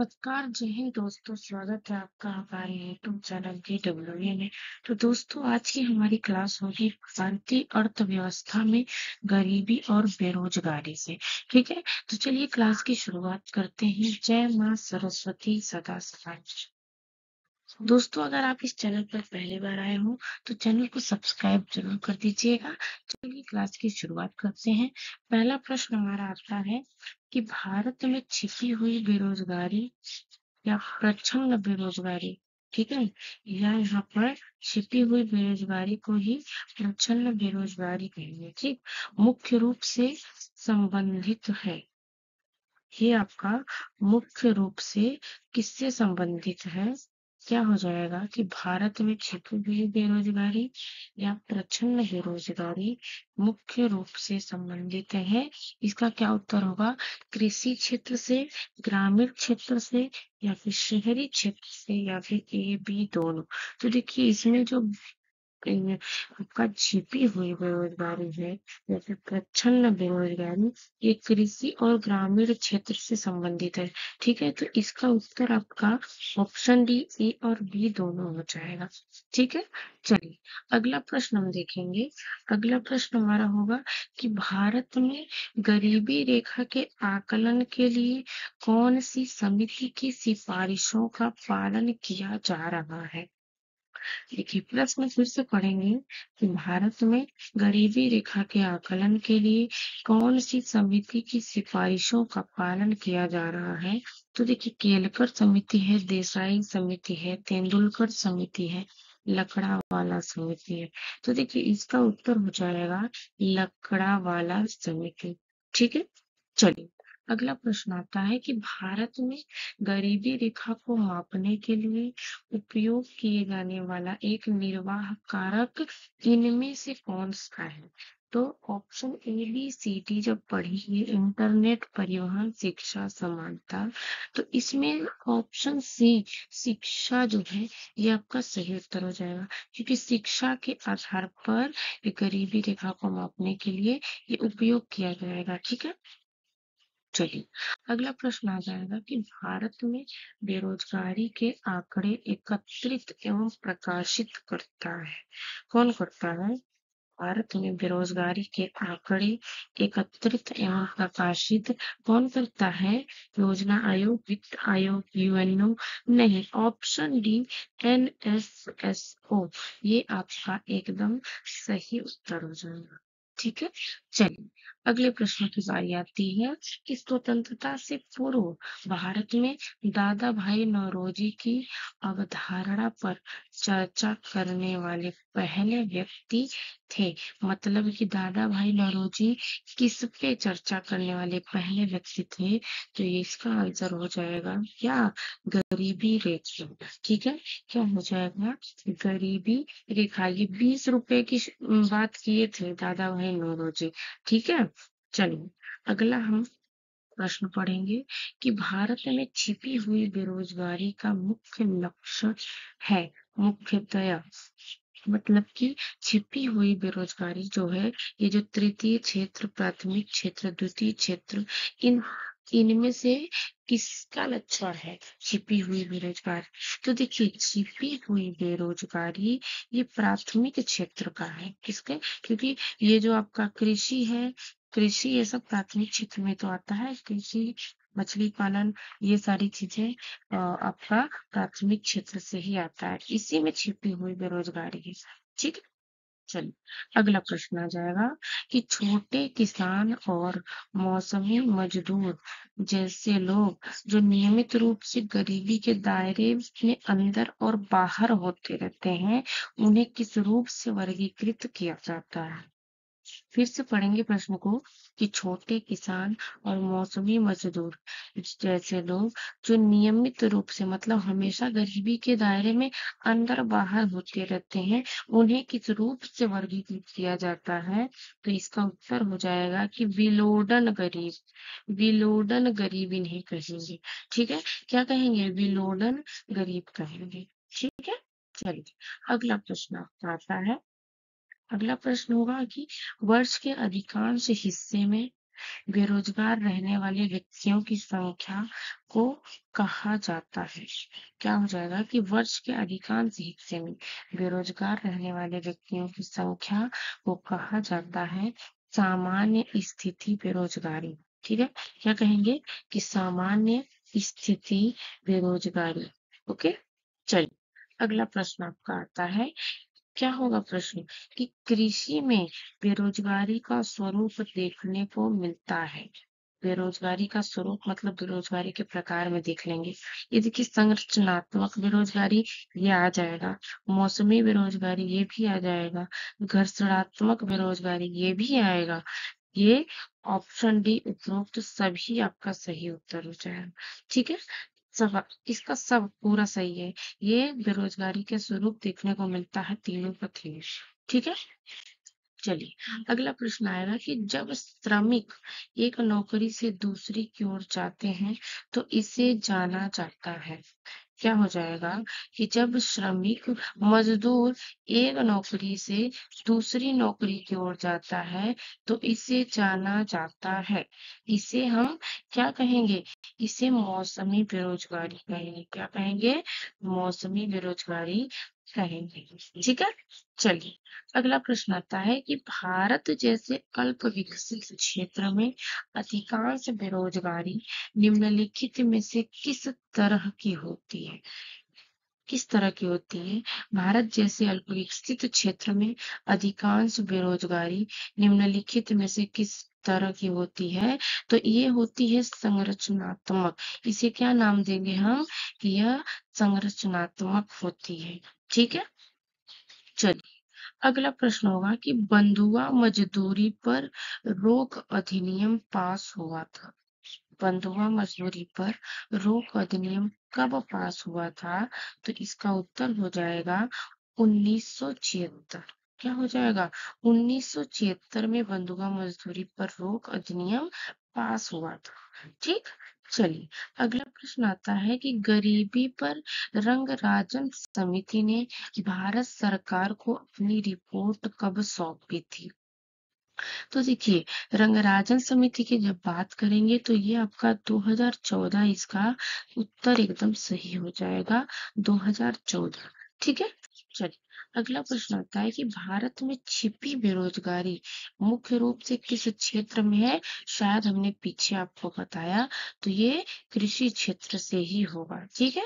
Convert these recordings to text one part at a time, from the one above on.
नमस्कार, जय हिंद दोस्तों। स्वागत है आपका हमारे यूट्यूब चैनल DWA में। तो दोस्तों, आज की हमारी क्लास होगी भारतीय अर्थव्यवस्था में गरीबी और बेरोजगारी से। ठीक है, तो चलिए क्लास की शुरुआत करते हैं। जय माँ सरस्वती सदा सहाय। दोस्तों, अगर आप इस चैनल पर पहली बार आए हो तो चैनल को सब्सक्राइब जरूर कर दीजिएगा। चलिए क्लास की शुरुआत करते हैं। पहला प्रश्न हमारा आता है कि भारत में छिपी हुई बेरोजगारी या प्रच्छन्न बेरोजगारी, ठीक है, या यहाँ पर छिपी हुई बेरोजगारी को ही प्रच्छन्न बेरोजगारी कहेंगे। ठीक, मुख्य रूप से संबंधित है। ये आपका मुख्य रूप से किससे संबंधित है? क्या हो जाएगा कि भारत में छिपी हुई बेरोजगारी या प्रच्छन्न बेरोजगारी मुख्य रूप से संबंधित है। इसका क्या उत्तर होगा? कृषि क्षेत्र से, ग्रामीण क्षेत्र से, या फिर शहरी क्षेत्र से, या फिर ए बी दोनों। तो देखिए, इसमें जो आपका छिपी हुई बेरोजगारी है या फिर प्रच्छन्न बेरोजगारी, ये कृषि और ग्रामीण क्षेत्र से संबंधित है। ठीक है, तो इसका उत्तर आपका ऑप्शन डी, ए और बी दोनों हो जाएगा। ठीक है, चलिए अगला प्रश्न हम देखेंगे। अगला प्रश्न हमारा होगा कि भारत में गरीबी रेखा के आकलन के लिए कौन सी समिति की सिफारिशों का पालन किया जा रहा है? देखिए, प्रश्न फिर से पढ़ेंगे कि भारत में गरीबी रेखा के आकलन के लिए कौन सी समिति की सिफारिशों का पालन किया जा रहा है। तो देखिए, केलकर समिति है, देसाई समिति है, तेंदुलकर समिति है, लकड़ावाला समिति है। तो देखिए, इसका उत्तर हो जाएगा लकड़ावाला समिति। ठीक है, चलिए अगला प्रश्न आता है कि भारत में गरीबी रेखा को मापने के लिए उपयोग किए जाने वाला एक निर्वाह कारक इनमें से कौन सा है? तो option A B C D जब पढ़िए, इंटरनेट, परिवहन, शिक्षा, समानता, तो इसमें ऑप्शन सी शिक्षा जो है ये आपका सही उत्तर हो जाएगा, क्योंकि शिक्षा के आधार पर ये गरीबी रेखा को मापने के लिए ये उपयोग किया जाएगा। ठीक है, चलिए अगला प्रश्न आ जाएगा कि भारत में बेरोजगारी के आंकड़े एकत्रित एवं प्रकाशित करता है। कौन करता है? भारत में बेरोजगारी के आंकड़े एकत्रित एवं प्रकाशित कौन करता है? योजना आयोग, वित्त आयोग, यूएनओ? नहीं, ऑप्शन डी NSSO ये आपका एकदम सही उत्तर हो जाएगा। ठीक है, चलिए अगले प्रश्न की बारी आती है कि स्वतंत्रता से पूर्व भारत में दादा भाई नौरोजी की अवधारणा पर चर्चा करने वाले पहले व्यक्ति थे। मतलब कि दादा भाई नौरोजी किस पे चर्चा करने वाले पहले व्यक्ति थे? तो ये इसका आंसर हो जाएगा क्या? गरीबी रेखा। ठीक है, क्या हो जाएगा? गरीबी रेखा। ये 20 रुपए की बात किए थे दादा भाई नौरोजी। ठीक है, चलिए अगला हम प्रश्न पढ़ेंगे कि भारत में छिपी हुई बेरोजगारी का मुख्य लक्षण है। मुख्यतया मतलब कि छिपी हुई बेरोजगारी जो है, ये जो तृतीय क्षेत्र, प्राथमिक क्षेत्र, द्वितीय क्षेत्र, इन इनमें से किसका लक्षण है छिपी हुई बेरोजगारी? तो देखिए, छिपी हुई बेरोजगारी ये प्राथमिक क्षेत्र का है। किसके? क्योंकि ये जो आपका कृषि है, कृषि ये सब प्राथमिक क्षेत्र में तो आता है। कृषि, मछली पालन, ये सारी चीजें आपका प्राथमिक क्षेत्र से ही आता है। इसी में छिपी हुई बेरोजगारी है। ठीक है, चलिए अगला प्रश्न आ जाएगा कि छोटे किसान और मौसमी मजदूर जैसे लोग जो नियमित रूप से गरीबी के दायरे में अंदर और बाहर होते रहते हैं, उन्हें किस रूप से वर्गीकृत किया जाता है? फिर से पढ़ेंगे प्रश्न को कि छोटे किसान और मौसमी मजदूर जैसे लोग जो नियमित रूप से, मतलब हमेशा गरीबी के दायरे में अंदर बाहर होते रहते हैं, उन्हें किस रूप से वर्गीकृत किया जाता है? तो इसका उत्तर हो जाएगा कि विलोडन गरीब। विलोडन गरीब इन्हें कहेंगे। ठीक है, क्या कहेंगे? विलोडन गरीब कहेंगे। ठीक है, चलिए अगला प्रश्न आता है। अगला प्रश्न होगा कि वर्ष के अधिकांश हिस्से में बेरोजगार रहने वाले व्यक्तियों की संख्या को कहा जाता है? क्या हो जाएगा कि वर्ष के अधिकांश हिस्से में बेरोजगार रहने वाले व्यक्तियों की संख्या को कहा जाता है सामान्य स्थिति बेरोजगारी। ठीक है, क्या कहेंगे कि सामान्य स्थिति बेरोजगारी। ओके, चलिए अगला प्रश्न आपका आता है। क्या होगा प्रश्न कि कृषि में बेरोजगारी का स्वरूप देखने को मिलता है। बेरोजगारी का स्वरूप मतलब बेरोजगारी के प्रकार में देख लेंगे। ये देखिए, संरचनात्मक बेरोजगारी ये आ जाएगा, मौसमी बेरोजगारी ये भी आ जाएगा, घर्षणात्मक बेरोजगारी ये भी आएगा। ये ऑप्शन डी उपरोक्त सभी आपका सही उत्तर हो जाएगा। ठीक है, सब इसका सब पूरा सही है। ये बेरोजगारी के स्वरूप देखने को मिलता है तीनों का तीनों। ठीक है, चलिए अगला प्रश्न आएगा कि जब श्रमिक एक नौकरी से दूसरी की ओर जाते हैं तो इसे जाना जाता है। क्या हो जाएगा कि जब श्रमिक मजदूर एक नौकरी से दूसरी नौकरी की ओर जाता है तो इसे जाना जाता है। इसे हम क्या कहेंगे? इसे मौसमी बेरोजगारी कहेंगे। क्या कहेंगे? मौसमी बेरोजगारी कहेंगे। ठीक है, चलिए अगला प्रश्न आता है कि भारत जैसे अल्प विकसित क्षेत्र में अधिकांश बेरोजगारी निम्नलिखित में से किस तरह की होती है? किस तरह की होती है? भारत जैसे अल्प विकसित क्षेत्र में अधिकांश बेरोजगारी निम्नलिखित में से किस तरह की होती है? तो ये होती है संरचनात्मक। इसे क्या नाम देंगे हम? यह संरचनात्मक होती है। ठीक है, चलिए अगला प्रश्न होगा कि बंधुआ मजदूरी पर रोक अधिनियम पास हुआ था। बंधुआ मजदूरी पर रोक अधिनियम कब पास हुआ था? तो इसका उत्तर हो जाएगा 1976। क्या हो जाएगा? 1976 में बंधुआ मजदूरी पर रोक अधिनियम पास हुआ था। ठीक, चलिए अगला प्रश्न आता है कि गरीबी पर रंगराजन समिति ने भारत सरकार को अपनी रिपोर्ट कब सौंपी थी? तो देखिए, रंगराजन समिति की जब बात करेंगे तो ये आपका 2014 इसका उत्तर एकदम सही हो जाएगा, 2014। ठीक है, चलिए अगला प्रश्न आता है कि भारत में छिपी बेरोजगारी मुख्य रूप से किस क्षेत्र में है? शायद हमने पीछे आपको बताया, तो ये कृषि क्षेत्र से ही होगा। ठीक है,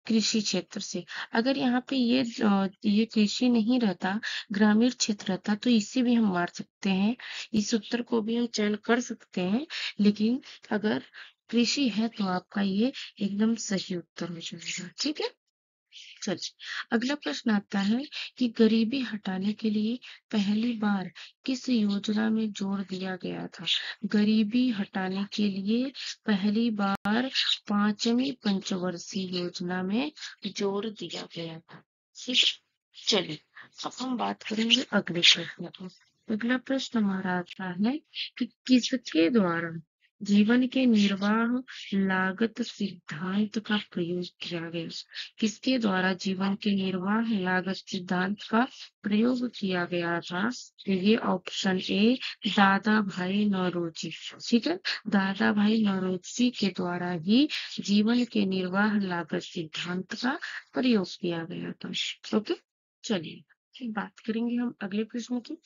कृषि क्षेत्र से। अगर यहाँ पे ये कृषि नहीं रहता, ग्रामीण क्षेत्र रहता, तो इसे भी हम मार सकते हैं, इस उत्तर को भी हम चयन कर सकते हैं, लेकिन अगर कृषि है तो आपका ये एकदम सही उत्तर हो जाएगा। ठीक है, चलिए अगला प्रश्न आता है कि गरीबी हटाने के लिए पहली बार किस योजना में जोर दिया गया था? गरीबी हटाने के लिए पहली बार पांचवी पंचवर्षीय योजना में जोर दिया गया था। ठीक है? चलिए अब हम बात करेंगे अगले प्रश्न की। अगला प्रश्न हमारा आता है कि किसके द्वारा जीवन के निर्वाह लागत सिद्धांत का प्रयोग किया गया? किसके द्वारा जीवन के निर्वाह लागत सिद्धांत का प्रयोग किया गया था? तो ये ऑप्शन ए दादा भाई नौरोजी। ठीक है, दादा भाई नौरोजी के द्वारा ही जीवन के निर्वाह लागत सिद्धांत का प्रयोग किया गया था। ओके, चलिए फिर बात करेंगे हम अगले प्रश्न की।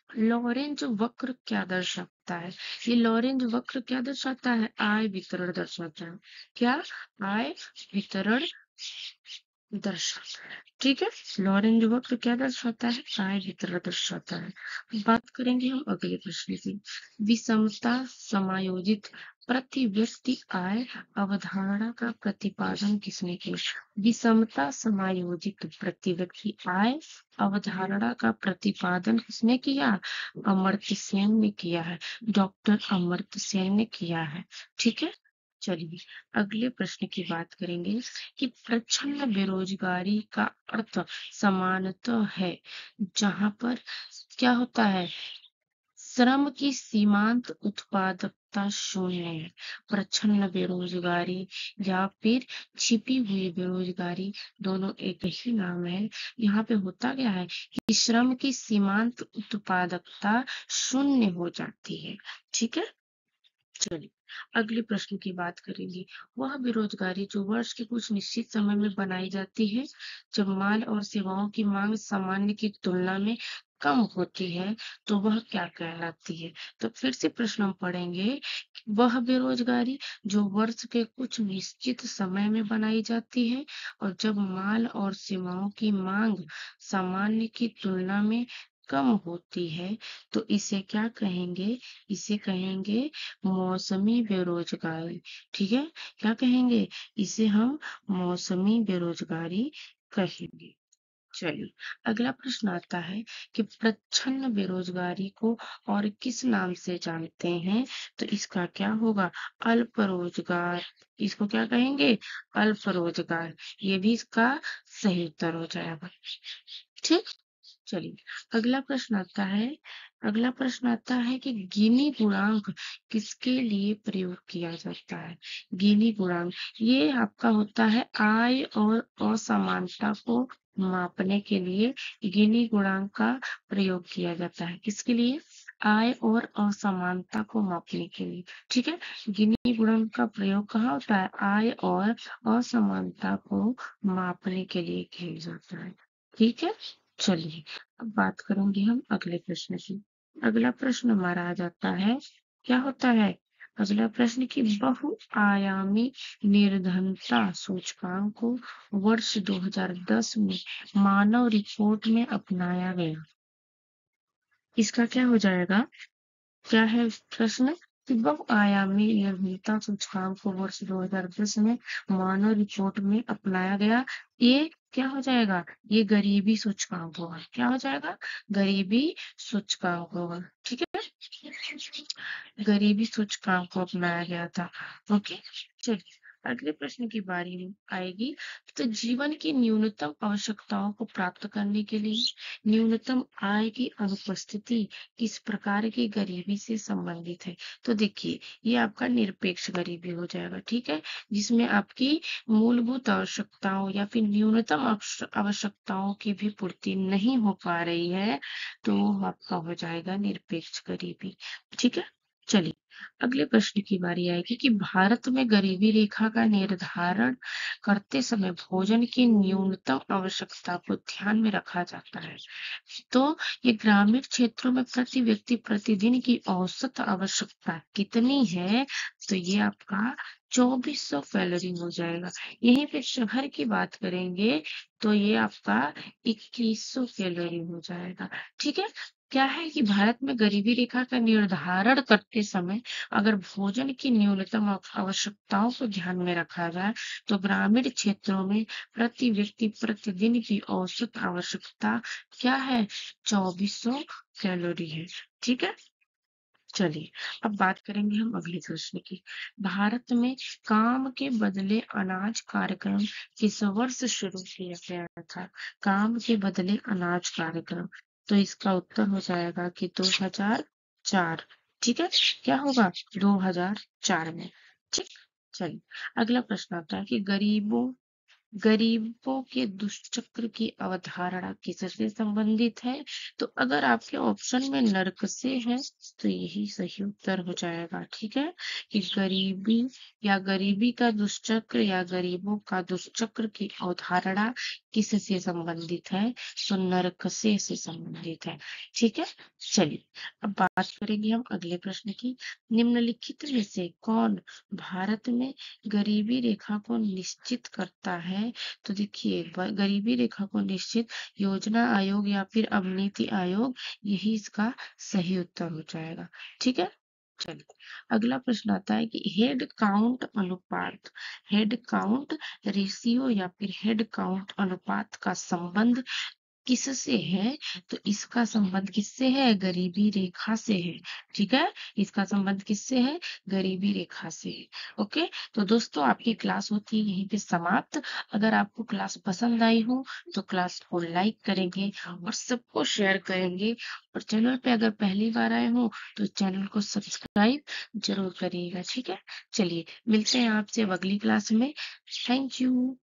लॉरेंज वक्र क्या दर्शाता है? ये लॉरेंज वक्र क्या दर्शाता है? आय वितरण दर्शाता है। क्या? आय वितरण दर्शाता है। ठीक है, लॉरेंज वक्र क्या दर्शाता है? आय वितरण दर्शाता है। बात करेंगे हम अगले प्रश्न की। विषमता समायोजित प्रति व्यक्ति आय अवधारणा का प्रतिपादन किसने किया? विषमता समायोजित प्रति व्यक्ति आय अवधारणा का प्रतिपादन किसने किया? अमर्त्य सेन ने किया है, डॉक्टर अमर्त्य सेन ने किया है। ठीक है, चलिए अगले प्रश्न की बात करेंगे कि प्रच्छन्न बेरोजगारी का अर्थ समानतः है जहां पर क्या होता है? श्रम की सीमांत उत्पादकता शून्य है। प्रच्छन्न बेरोजगारी या फिर छिपी हुई बेरोजगारी दोनों एक ही नाम है। यहाँ पे होता क्या है कि श्रम की सीमांत उत्पादकता शून्य हो जाती है। ठीक है, चलिए अगले प्रश्न की बात करेंगे। वह बेरोजगारी जो वर्ष के कुछ निश्चित समय में बनाई जाती है, जब माल और सेवाओं की मांग सामान्य की तुलना में कम होती है, तो वह क्या कहलाती है? तो फिर से प्रश्न हम पढ़ेंगे। वह बेरोजगारी जो वर्ष के कुछ निश्चित समय में बनाई जाती है और जब माल और सेवाओं की मांग सामान्य की तुलना में कम होती है, तो इसे क्या कहेंगे? इसे कहेंगे मौसमी बेरोजगारी। ठीक है, क्या कहेंगे? इसे हम मौसमी बेरोजगारी कहेंगे। चलिए अगला प्रश्न आता है कि प्रच्छन्न बेरोजगारी को और किस नाम से जानते हैं? तो इसका क्या होगा? अल्प रोजगार। इसको क्या कहेंगे? अल्प रोजगार। ये भी इसका सही उत्तर हो जाएगा। ठीक, चलिए अगला प्रश्न आता है कि गिनी गुणांक किसके लिए प्रयोग किया जाता है? गिनी गुणांक ये आपका होता है आय और असमानता को मापने के लिए गिनी गुणांक का प्रयोग किया जाता है। किसके लिए? आय और असमानता को मापने के लिए। ठीक है, गिनी गुणांक का प्रयोग कहाँ होता है? आय और असमानता को मापने के लिए किया जाता है। ठीक है, चलिए अब बात करेंगे हम अगले प्रश्न की। अगला प्रश्न हमारा आ जाता है, क्या होता है? अगला प्रश्न की बहुआयामी निर्धनता सूचकांक को वर्ष 2010 में मानव रिपोर्ट में अपनाया गया। इसका क्या हो जाएगा? क्या है प्रश्न? कि बहुआयामी निर्भरता सूचकांक को वर्ष 2010 में मानव रिपोर्ट में अपनाया गया। ये क्या हो जाएगा? ये गरीबी सूचकांक होगा। क्या हो जाएगा? गरीबी सूचकांक होगा। ठीक है, गरीबी सूचकांक को अपनाया गया था। ओके, चलिए अगले प्रश्न की बारी आएगी। तो जीवन की न्यूनतम आवश्यकताओं को प्राप्त करने के लिए न्यूनतम आय की अनुपस्थिति किस प्रकार की गरीबी से संबंधित है? तो देखिए ये आपका निरपेक्ष गरीबी हो जाएगा। ठीक है, जिसमें आपकी मूलभूत आवश्यकताओं या फिर न्यूनतम आवश्यकताओं की भी पूर्ति नहीं हो पा रही है, तो आपका हो जाएगा निरपेक्ष गरीबी। ठीक है, चलिए अगले प्रश्न की बारी आएगी कि भारत में गरीबी रेखा का निर्धारण करते समय भोजन की न्यूनतम आवश्यकता को ध्यान में रखा जाता है। तो ये ग्रामीण क्षेत्रों में प्रति व्यक्ति प्रतिदिन की औसत आवश्यकता कितनी है? तो ये आपका 2400 कैलोरी हो जाएगा। यहीं पे शहर की बात करेंगे तो ये आपका 2100 कैलोरी हो जाएगा। ठीक है, क्या है कि भारत में गरीबी रेखा का निर्धारण करते समय अगर भोजन की न्यूनतम आवश्यकताओं को ध्यान में रखा जाए तो ग्रामीण क्षेत्रों में प्रति व्यक्ति प्रतिदिन की औसत आवश्यकता क्या है? 2400 कैलोरी है। ठीक है, चलिए अब बात करेंगे हम अगले प्रश्न की। भारत में काम के बदले अनाज कार्यक्रम किस वर्ष शुरू किया गया था? काम के बदले अनाज कार्यक्रम, तो इसका उत्तर हो जाएगा कि 2004। ठीक है, क्या होगा? 2004 में। ठीक, चलिए अगला प्रश्न आता है कि गरीबों के दुष्चक्र की अवधारणा किससे संबंधित है? तो अगर आपके ऑप्शन में नरक से है तो यही सही उत्तर हो जाएगा। ठीक है, कि गरीबी का दुष्चक्र या गरीबों का दुष्चक्र की अवधारणा किससे संबंधित है? तो नरक से संबंधित है। ठीक है, चलिए अब बात करेंगे हम अगले प्रश्न की। निम्नलिखित में से कौन भारत में गरीबी रेखा को निश्चित करता है? तो देखिए गरीबी रेखा को निश्चित योजना आयोग या फिर अब नीति आयोग, यही इसका सही उत्तर हो जाएगा। ठीक है, चलिए अगला प्रश्न आता है कि हेड काउंट रेशियो या फिर हेड काउंट अनुपात का संबंध किससे है? तो इसका संबंध किससे है? गरीबी रेखा से है। ठीक है, इसका संबंध किससे है? गरीबी रेखा से है। ओके, तो दोस्तों आपकी क्लास होती है यहीं पे समाप्त। अगर आपको क्लास पसंद आई हो तो क्लास को लाइक करेंगे और सबको शेयर करेंगे, और चैनल पे अगर पहली बार आए हो तो चैनल को सब्सक्राइब जरूर करिएगा। ठीक है, चलिए मिलते हैं आपसे अगली क्लास में। Thank you.